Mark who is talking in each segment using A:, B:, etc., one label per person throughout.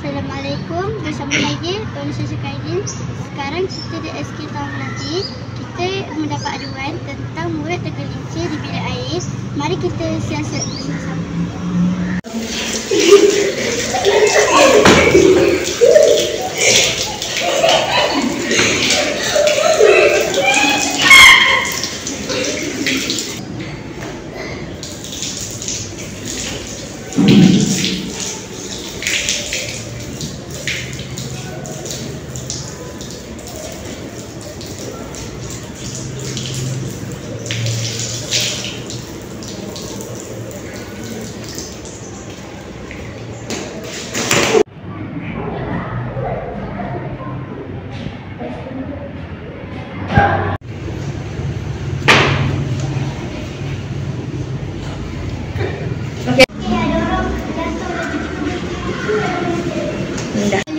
A: Assalamualaikum, bersama lagi Tuan Syasha Kaidin. Sekarang kita di SK Taman Melati. Kita mendapat aduan tentang murid tergelincir di bilik air. Mari kita siasat bersama-sama.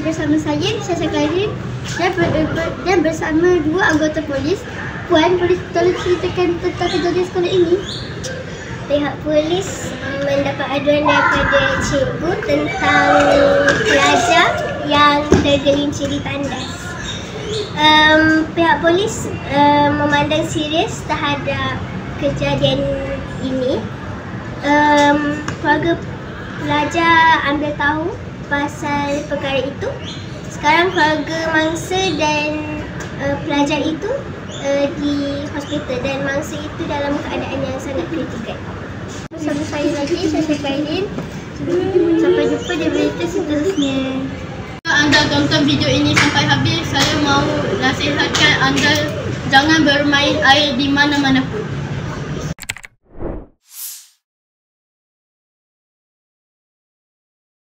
A: Bersama saya, Syasha Kaidin, dan bersama dua anggota polis. Puan, boleh tolong ceritakan tentang kejadian sekolah ini?
B: Pihak polis mendapat aduan daripada cikgu tentang pelajar yang tergelincir di tandas. Pihak polis memandang serius terhadap kejadian ini. Keluarga pelajar ambil tahu pasal perkara itu. Sekarang keluarga mangsa dan pelajar itu di hospital, dan mangsa itu dalam keadaan yang sangat kritikal.
A: Bersama saya lagi, Syasha Kaidin. Sampai jumpa di berita seterusnya.
C: Anda tonton video ini sampai habis, saya mahu nasihatkan anda jangan bermain air di mana-mana pun.